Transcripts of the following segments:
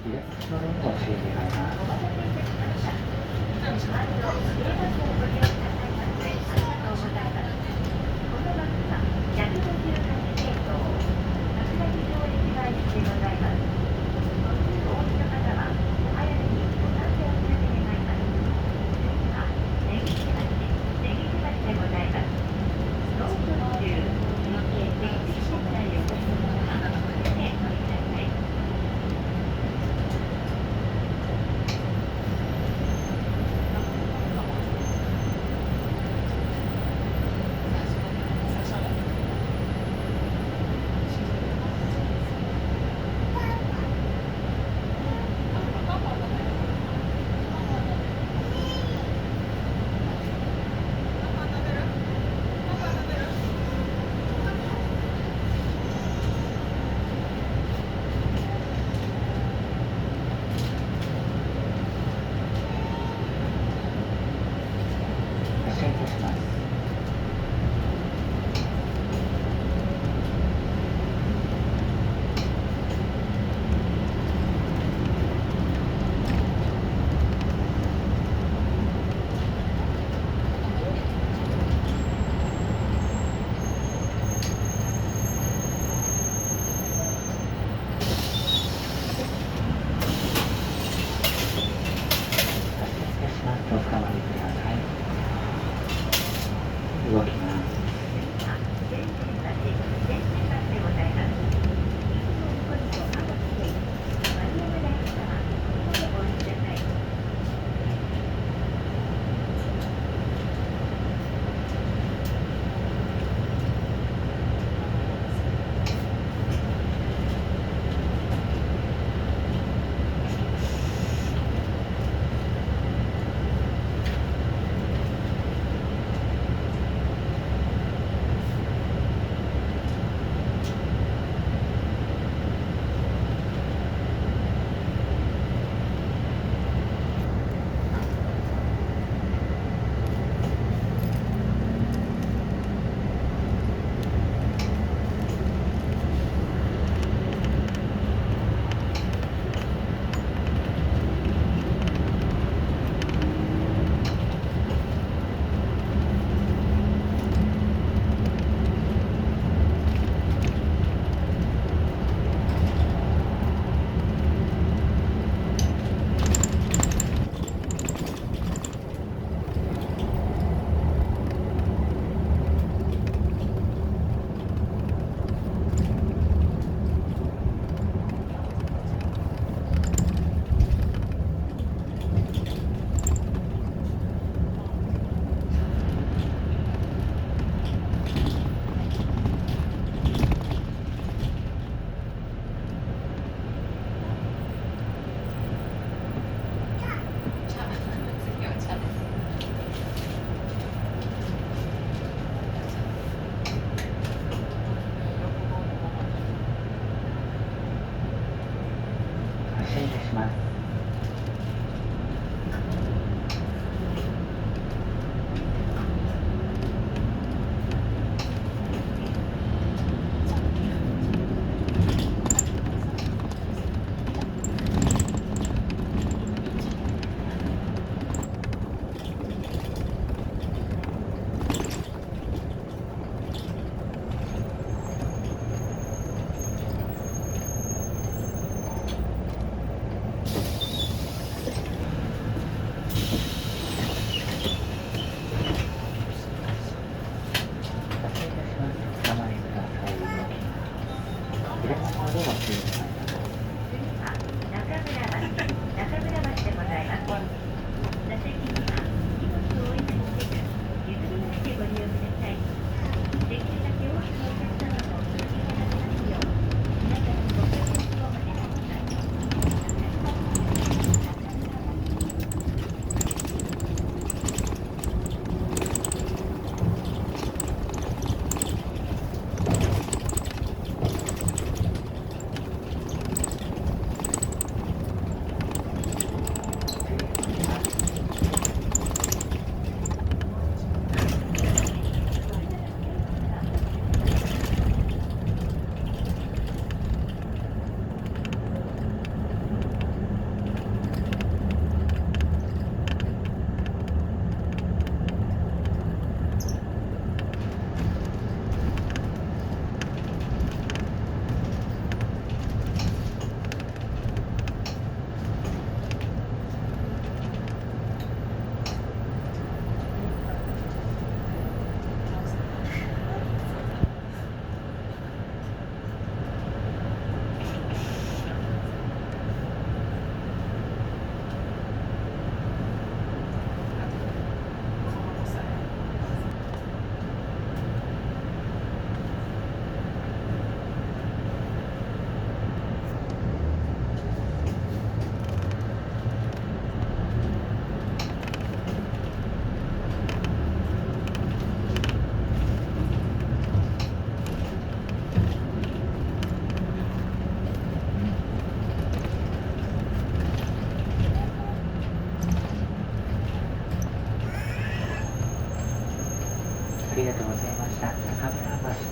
リラックスのルームを教えてもらいます。発車いたします。発車いたします。おつかまりください。動きます。発車いたします。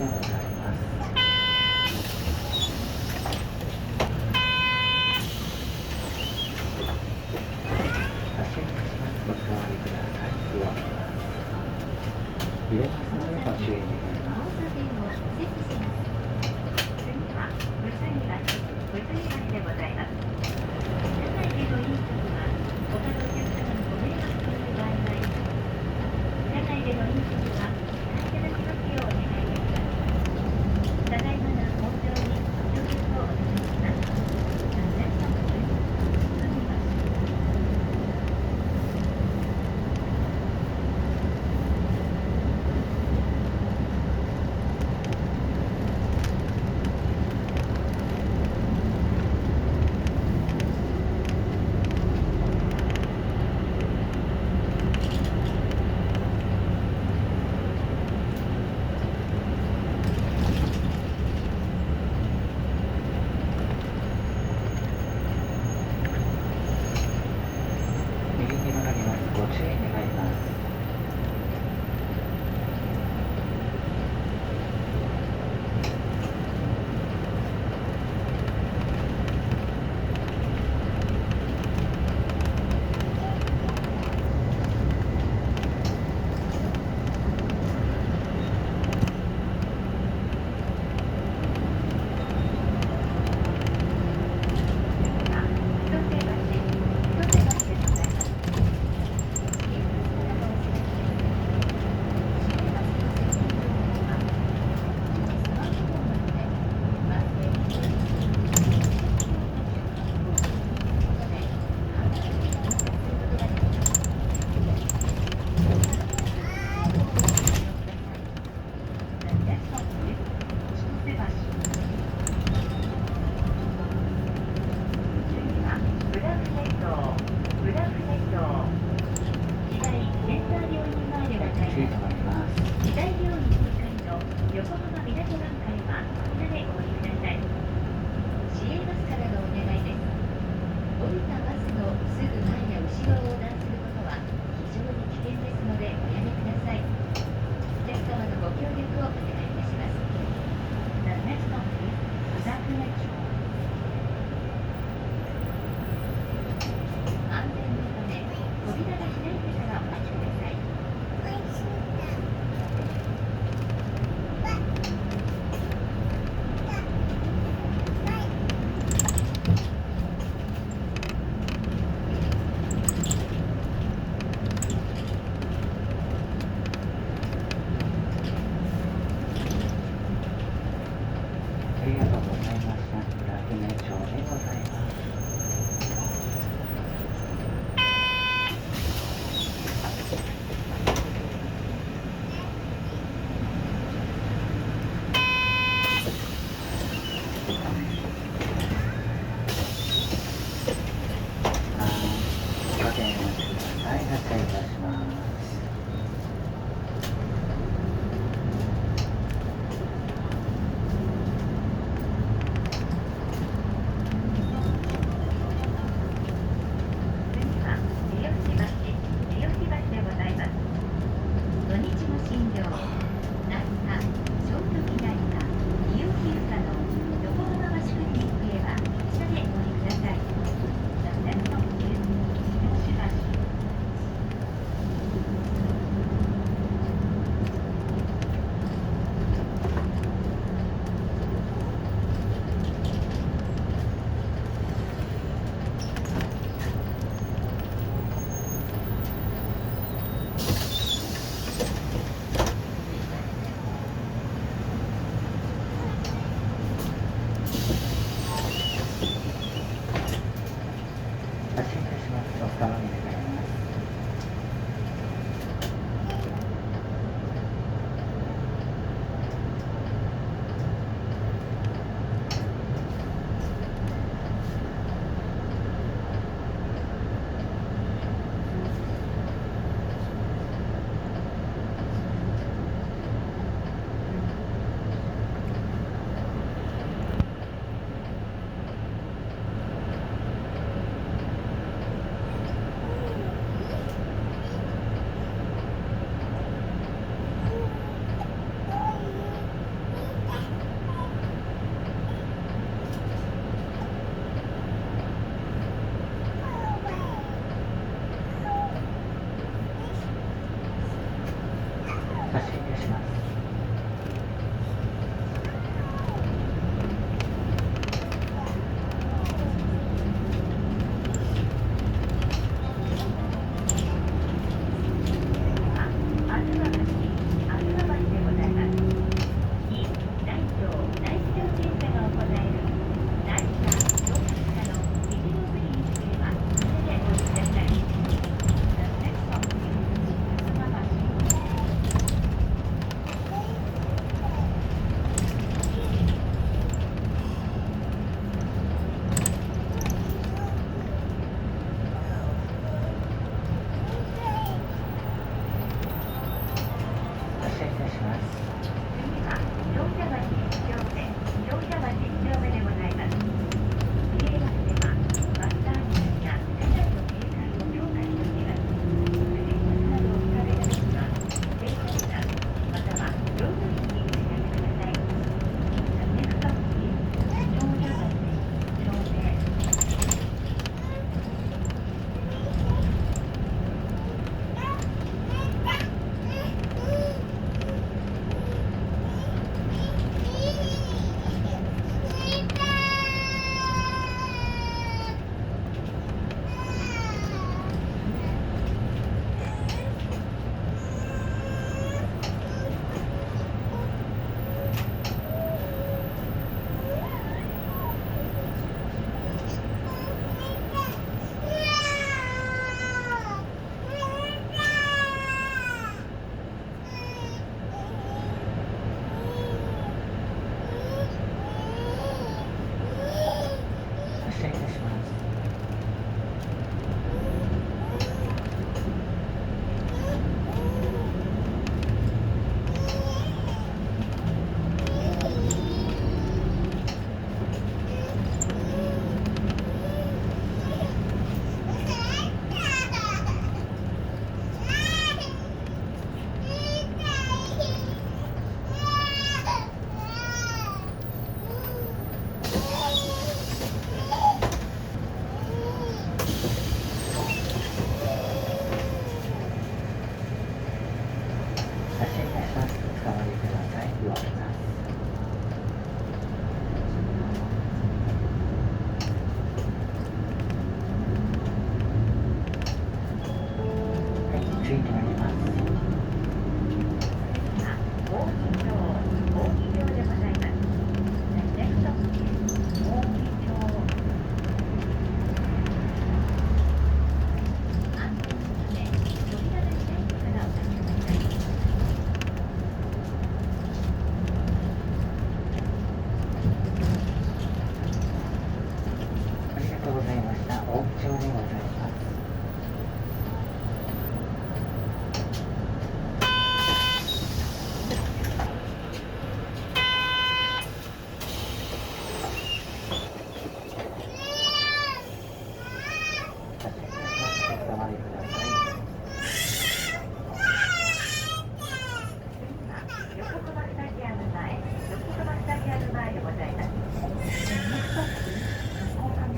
でございます。発車いたします。お座りください。ドア揺れますのでご注意願います。次は物理橋でございます。車内での飲食は他のお客様にご迷惑という場合があります。車内での飲食はお控えいただきますようお願いいたします。ただいまの本場に乗客をお願いします。皆様次は右に曲がります。ご注意願います。次止まります。時代病院2階の横浜みなと南海はみんなでお降りください。市営バスからのお願いです。降りたバスのすぐ前や後ろを横断することは非常に危険ですのでおやめください。お客様のご協力をお願いいたします。The next stop is 宇田船町。安全のため扉が開いてからお待ちください。ありがとうございました。宇田船町でございます。ご注意お待ちください。発車いたします。とうございました。大口町でございます。発車いたします。お下がりください。横浜スタジアム前でございます。横浜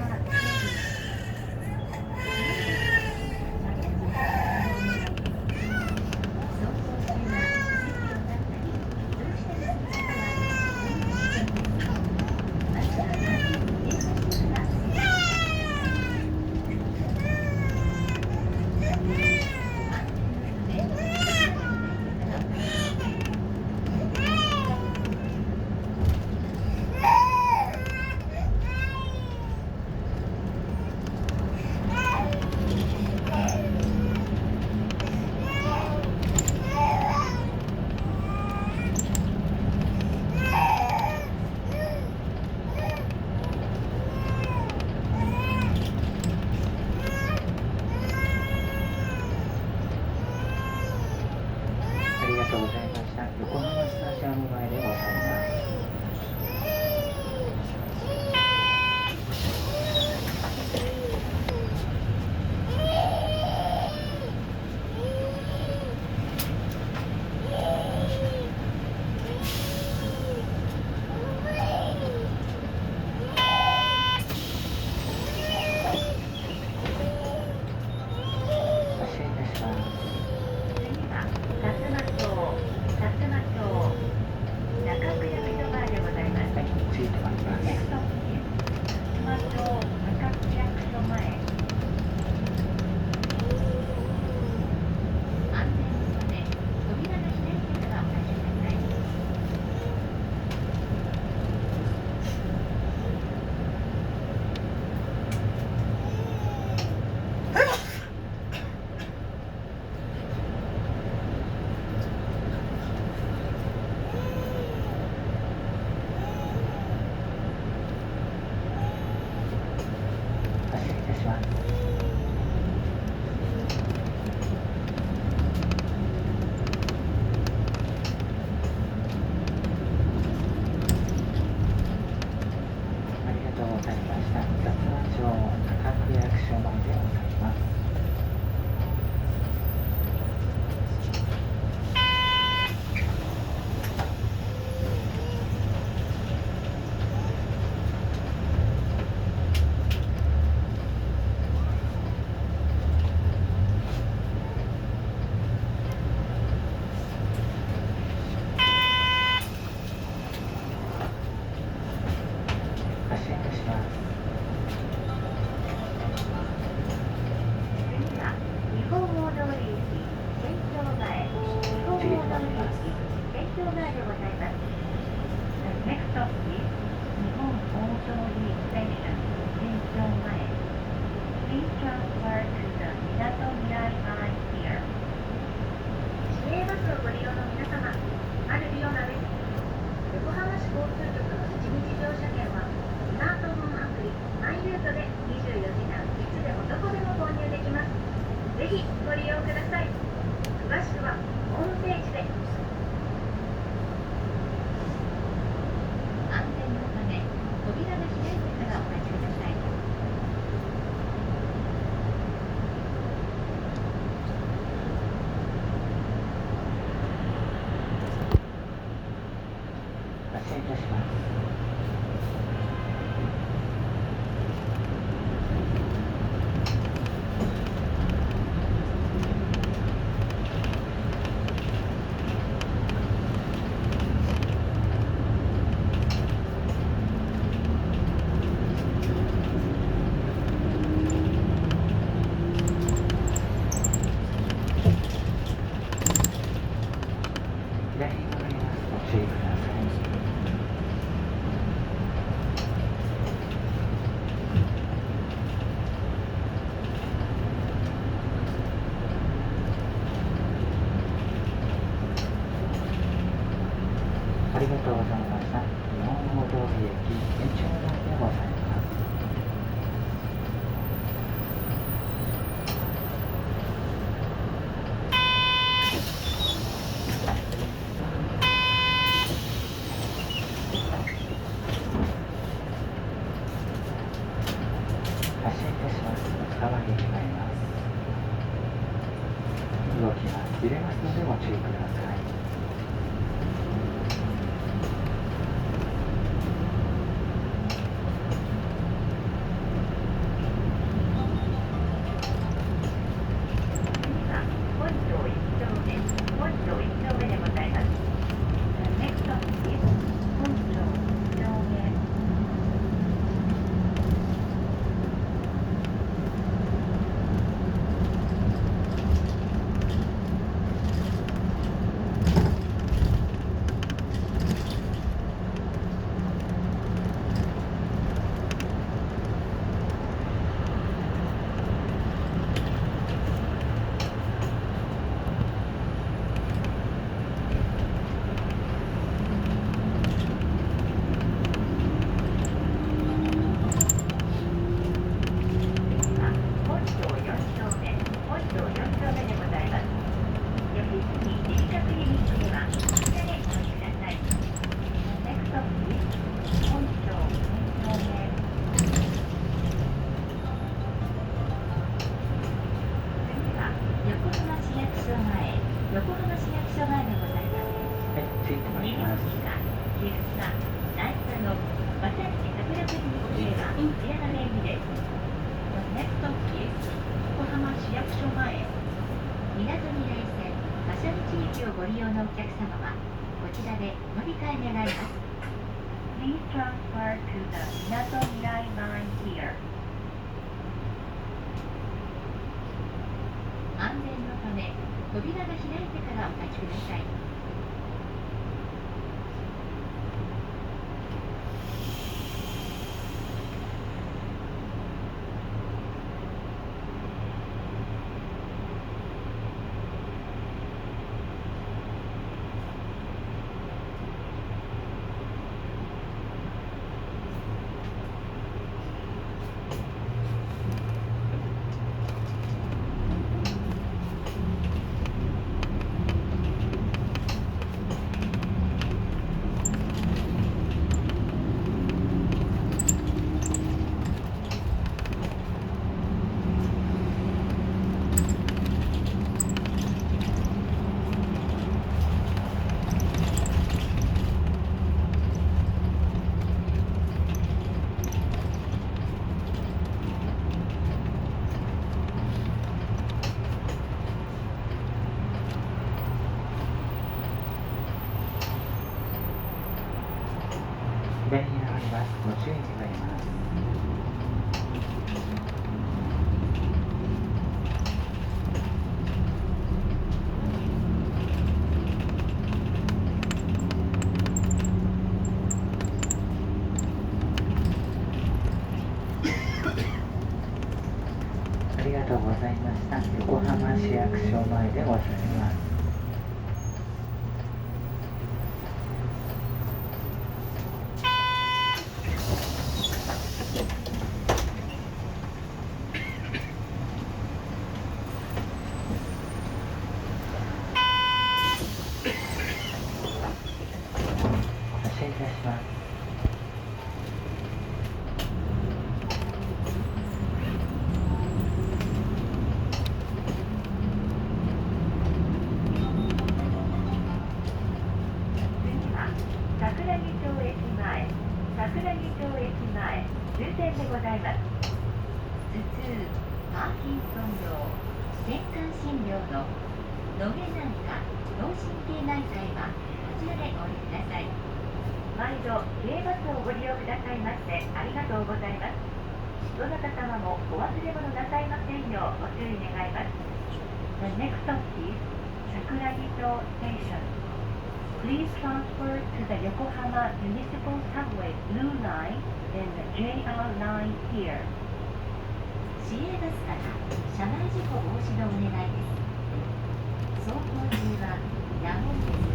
ありがとうございました。横浜スタジアム前でございます。発車いたします。次は薩摩町中区役所前でございます。はい、ついてます。ネクスト薩摩町中区役所前。安全のため扉が開いてからお立ちください。発車いたします。ありがとうございました。薩摩町中区役所前でございます。発車いたします。次は日本大通り行き県庁前。日本大通り行き県庁前でございます。ネクスト日本大通りステーション県庁前。Please transfer to the みなとみらい line here。市営バスをご利用の皆様、あるリオナです。横浜市交通局の一日乗車券はスマートフォンアプリマイルートで24時間いつでもどこでも購入できます。ぜひご利用ください。詳しくはホームページで。安全のため扉が開いてからお待ちください。発車いたします。発進いたします。お伝わり願います。動きます。揺れますのでご注意ください。ご利用のお客様はこちらで乗り換え願います。Please transfer to the みなとみらい line here. 安全のため扉が開いてからお待ちください。左に流れます。ご注意願います。ありがとうございました。横浜市役所前でございます。発車いたします。桜木町駅前、桜木町駅前、終点でございます。頭痛、パーキンソン病、血管診療の脳内科、脳神経内科へはこちらでお降りください。毎度、軽バスをご利用くださいましてありがとうございます。どなた様もお忘れ物なさいませんようご注意願います。The next stop is 桜木町 Station.Please transfer to the Yokohama Municipal Subway Blue Line and the JR Line here. 市営バスから車内事故防止のお願いです。走行中はやむを得ず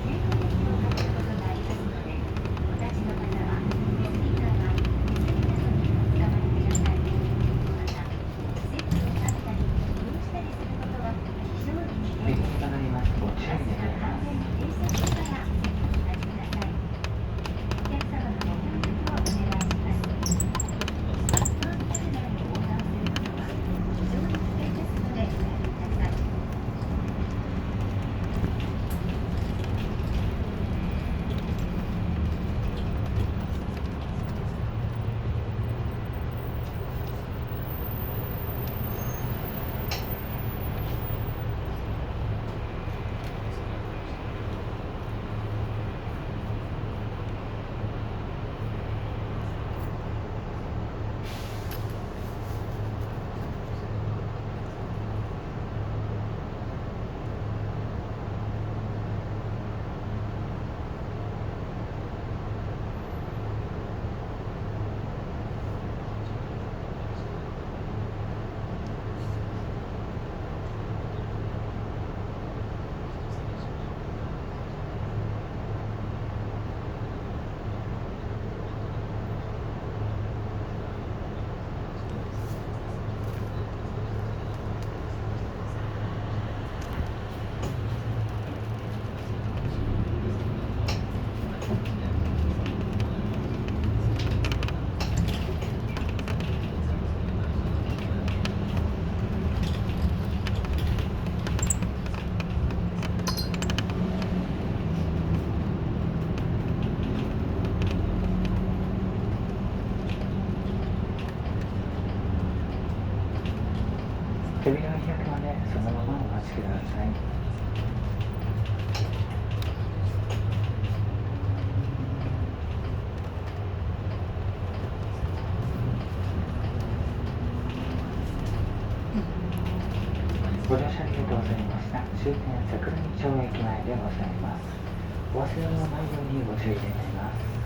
セーフレスをかけることがありますので、お立ちの方は手すりから手すりなどにおつかまりください。また、セットを立ったり移動したりすることは非常に危険です。右に曲がります。ご注意願います。そのままお待ちください。ご乗車ありがとうございました。終点桜木町駅前でございます。お忘れ物のないようにご注意願います。